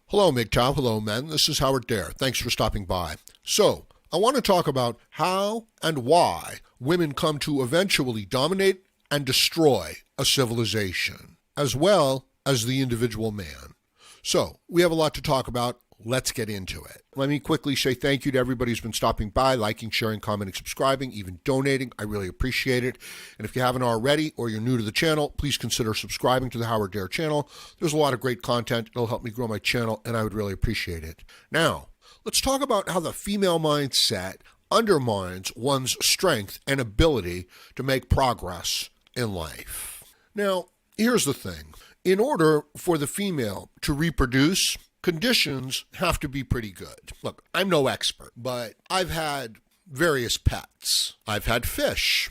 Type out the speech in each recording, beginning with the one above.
Hello, MGTOW. Hello, men. This is Howard Dare. Thanks for stopping by. So, I want to talk about how and why women come to eventually dominate and destroy a civilization, as well as the individual man. So, we have a lot to talk about. Let's get into it. Let me quickly say thank you to everybody who's been stopping by, liking, sharing, commenting, subscribing, even donating. I really appreciate it. And if you haven't already or you're new to the channel, please consider subscribing to the Howard Dare channel. There's a lot of great content. It'll help me grow my channel, and I would really appreciate it. Now, let's talk about how the female mindset undermines one's strength and ability to make progress in life. Now, here's the thing. In order for the female to reproduce, conditions have to be pretty good. Look, I'm no expert, but I've had various pets. I've had fish.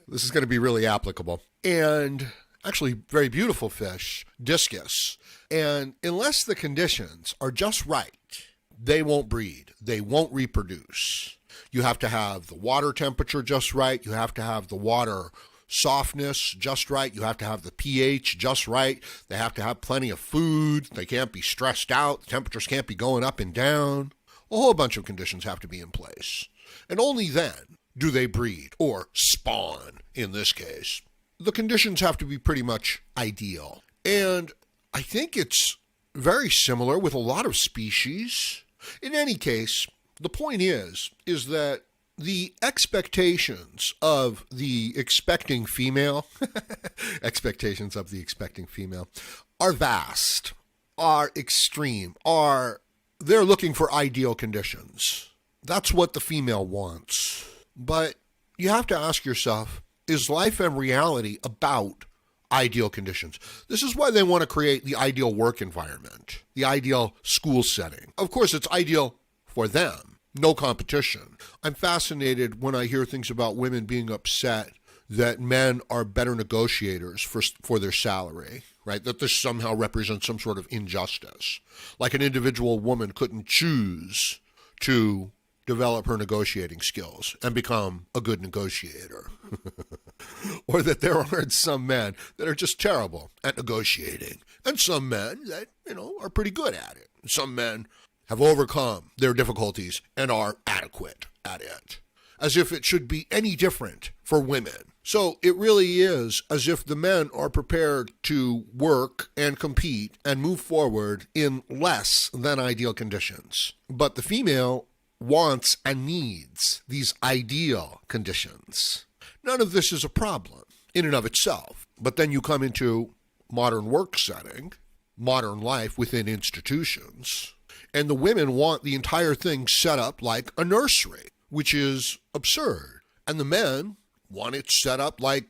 This is going to be really applicable. And actually, very beautiful fish, discus. And unless the conditions are just right, they won't breed. They won't reproduce. You have to have the water temperature just right. You have to have the water softness just right. You have to have the pH just right. They have to have plenty of food. They can't be stressed out. The temperatures can't be going up and down. A whole bunch of conditions have to be in place. And only then do they breed, or spawn in this case. The conditions have to be pretty much ideal. And I think it's very similar with a lot of species. In any case, the point is that the expectations of the expecting female, are vast, are extreme, they're looking for ideal conditions. That's what the female wants. But you have to ask yourself, is life and reality about ideal conditions? This is why they want to create the ideal work environment, the ideal school setting. Of course, it's ideal for them. No competition. I'm fascinated when I hear things about women being upset that men are better negotiators for their salary, right? That this somehow represents some sort of injustice. Like an individual woman couldn't choose to develop her negotiating skills and become a good negotiator. Or that there aren't some men that are just terrible at negotiating, and some men that, are pretty good at it. Some men have overcome their difficulties and are adequate at it. As if it should be any different for women. So it really is as if the men are prepared to work and compete and move forward in less than ideal conditions. But the female wants and needs these ideal conditions. None of this is a problem in and of itself. But then you come into modern work setting, modern life within institutions, and the women want the entire thing set up like a nursery, which is absurd. And the men want it set up like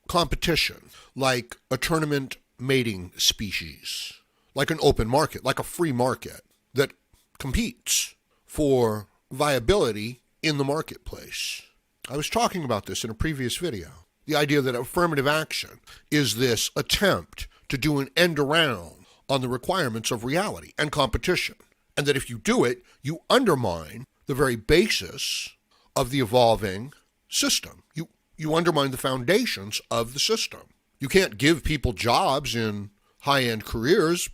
competition, like a tournament mating species, like an open market, like a free market that competes for viability in the marketplace. I was talking about this in a previous video. The idea that affirmative action is this attempt to do an end around on the requirements of reality and competition. And that if you do it, you undermine the very basis of the evolving system. You undermine the foundations of the system. You can't give people jobs in high-end careers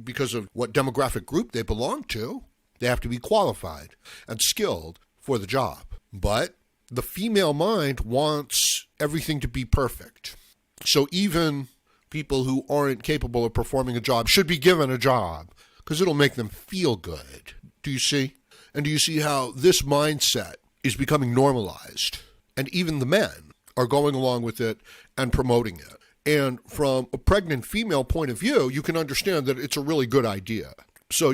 because of what demographic group they belong to. They have to be qualified and skilled for the job. But the female mind wants everything to be perfect. So even people who aren't capable of performing a job should be given a job, because it'll make them feel good. Do you see? And do you see how this mindset is becoming normalized? And even the men are going along with it and promoting it. And from a pregnant female point of view, you can understand that it's a really good idea. So,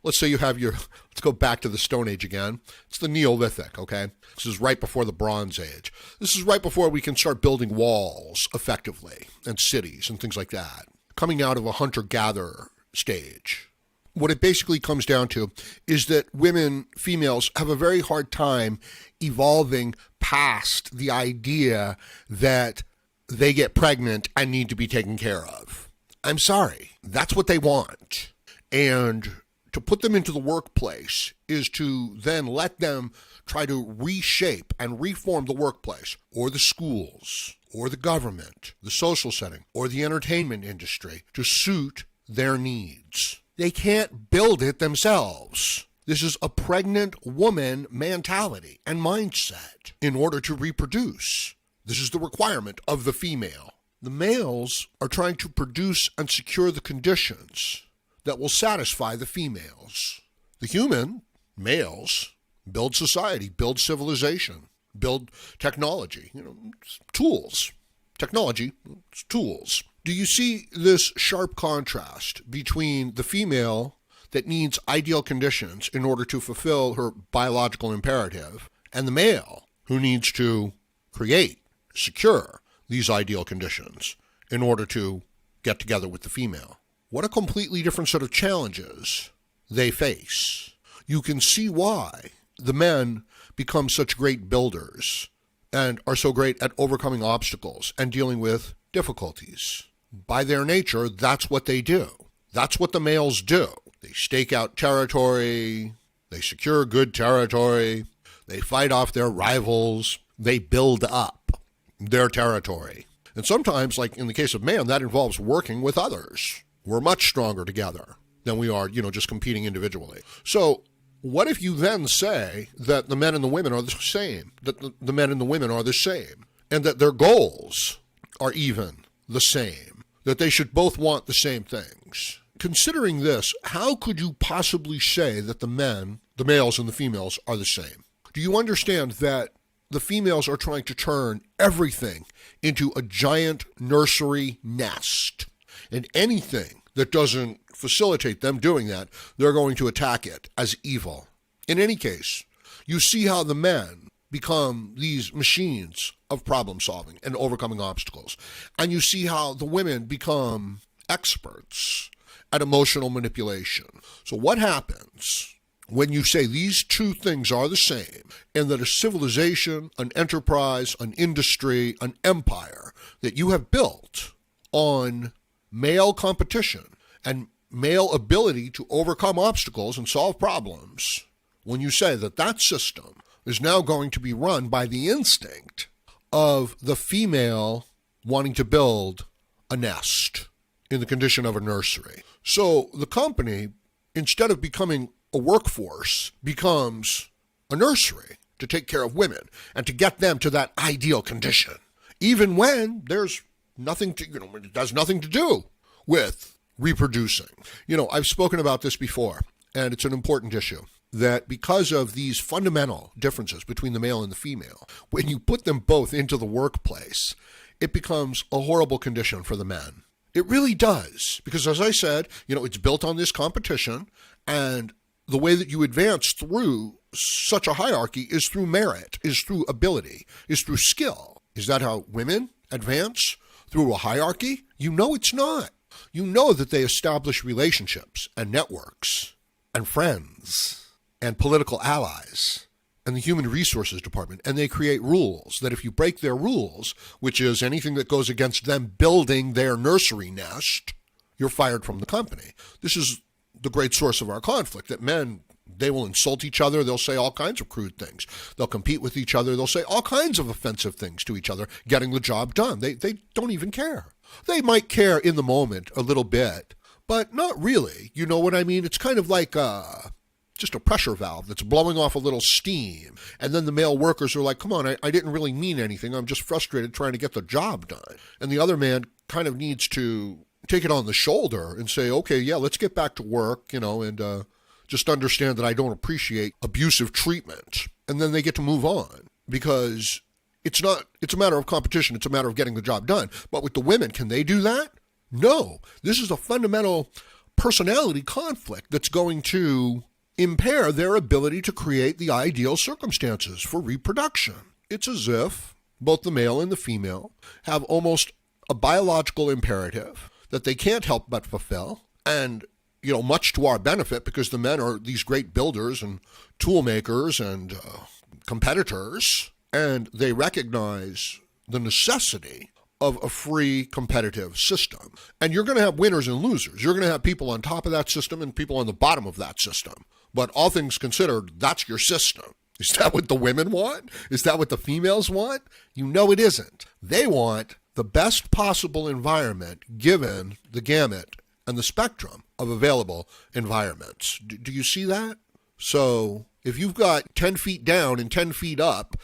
let's say you have let's go back to the Stone Age again. It's the Neolithic, okay? This is right before the Bronze Age. This is right before we can start building walls effectively and cities and things like that. Coming out of a hunter-gatherer stage. What it basically comes down to is that females have a very hard time evolving past the idea that they get pregnant and need to be taken care of. I'm sorry, that's what they want. And to put them into the workplace is to then let them try to reshape and reform the workplace or the schools or the government, the social setting, or the entertainment industry to suit their needs. They can't build it themselves. This is a pregnant woman mentality and mindset in order to reproduce. This is the requirement of the female. The males are trying to produce and secure the conditions that will satisfy the females. The human, males, build society, build civilization, build technology, tools. Technology, tools. Do you see this sharp contrast between the female that needs ideal conditions in order to fulfill her biological imperative and the male who needs to create, secure these ideal conditions in order to get together with the female? What a completely different set of challenges they face. You can see why the men become such great builders and are so great at overcoming obstacles and dealing with difficulties. By their nature, that's what they do. That's what the males do. They stake out territory, they secure good territory, they fight off their rivals, they build up their territory. And sometimes, like in the case of man, that involves working with others. We're much stronger together than we are, just competing individually. So what if you then say that the men and the women are the same, that the men and the women are the same, and that their goals are even the same, that they should both want the same things? Considering this, how could you possibly say that the males and the females are the same? Do you understand that the females are trying to turn everything into a giant nursery nest? And anything that doesn't facilitate them doing that, they're going to attack it as evil. In any case, you see how the men become these machines of problem solving and overcoming obstacles. And you see how the women become experts at emotional manipulation. So what happens when you say these two things are the same, and that a civilization, an enterprise, an industry, an empire that you have built on male competition and male ability to overcome obstacles and solve problems, when you say that that system is now going to be run by the instinct of the female wanting to build a nest in the condition of a nursery. So the company, instead of becoming a workforce, becomes a nursery to take care of women and to get them to that ideal condition, even when there's nothing to, it has nothing to do with reproducing. I've spoken about this before, and it's an important issue, that because of these fundamental differences between the male and the female, when you put them both into the workplace, it becomes a horrible condition for the men. It really does, because as I said, it's built on this competition, and the way that you advance through such a hierarchy is through merit, is through ability, is through skill. Is that how women advance? Through a hierarchy? It's not. That they establish relationships and networks and friends and political allies and the human resources department, and they create rules that if you break their rules, which is anything that goes against them building their nursery nest, you're fired from the company. This is the great source of our conflict, that men, they will insult each other. They'll say all kinds of crude things. They'll compete with each other. They'll say all kinds of offensive things to each other, getting the job done. They don't even care. They might care in the moment a little bit, but not really. You know what I mean? It's kind of like just a pressure valve that's blowing off a little steam. And then the male workers are like, come on, I didn't really mean anything. I'm just frustrated trying to get the job done. And the other man kind of needs to take it on the shoulder and say, okay, yeah, let's get back to work, and just understand that I don't appreciate abusive treatment. And then they get to move on, because it's a matter of competition. It's a matter of getting the job done. But with the women, can they do that? No. This is a fundamental personality conflict that's going to impair their ability to create the ideal circumstances for reproduction. It's as if both the male and the female have almost a biological imperative that they can't help but fulfill, and much to our benefit, because the men are these great builders and tool makers and competitors, and they recognize the necessity of a free competitive system. And you're going to have winners and losers. You're going to have people on top of that system and people on the bottom of that system. But all things considered, that's your system. Is that what the women want? Is that what the females want? It isn't. They want the best possible environment given the gamut and the spectrum of available environments. Do you see that? So if you've got 10 feet down and 10 feet up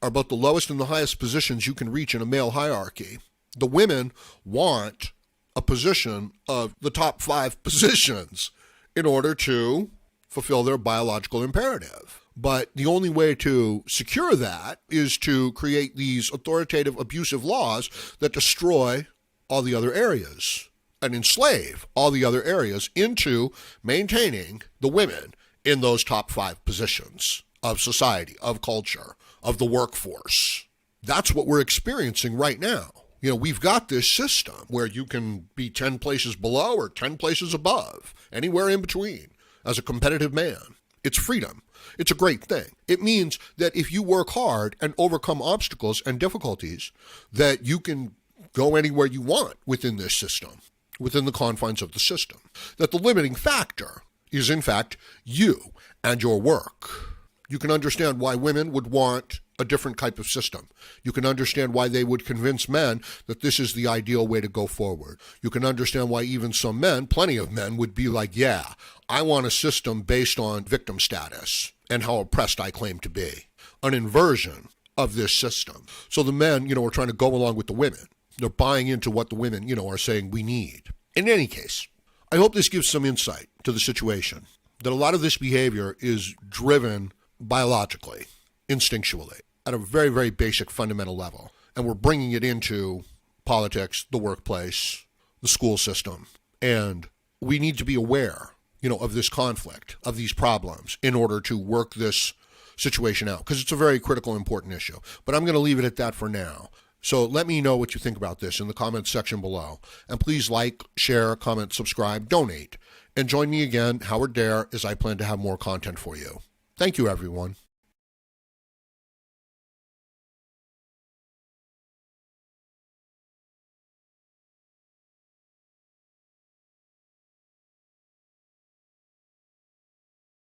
are both the lowest and the highest positions you can reach in a male hierarchy, the women want a position of the top 5 positions in order to fulfill their biological imperative. But the only way to secure that is to create these authoritative, abusive laws that destroy all the other areas and enslave all the other areas into maintaining the women in those top 5 positions of society, of culture, of the workforce. That's what we're experiencing right now. You know, we've got this system where you can be 10 places below or 10 places above, anywhere in between, as a competitive man. It's freedom. It's a great thing. It means that if you work hard and overcome obstacles and difficulties, that you can go anywhere you want within this system, within the confines of the system. That the limiting factor is, in fact, you and your work. You can understand why women would want a different type of system. You can understand why they would convince men that this is the ideal way to go forward. You can understand why even some men, plenty of men, would be like, yeah, I want a system based on victim status and how oppressed I claim to be. An inversion of this system. So the men, are trying to go along with the women. They're buying into what the women, are saying we need. In any case, I hope this gives some insight to the situation. That a lot of this behavior is driven biologically, instinctually, at a very, very basic fundamental level. And we're bringing it into politics, the workplace, the school system. And we need to be aware, of this conflict, of these problems, in order to work this situation out. Because it's a very critical, important issue. But I'm going to leave it at that for now. So let me know what you think about this in the comments section below. And please like, share, comment, subscribe, donate. And join me again, Howard Dare, as I plan to have more content for you. Thank you, everyone.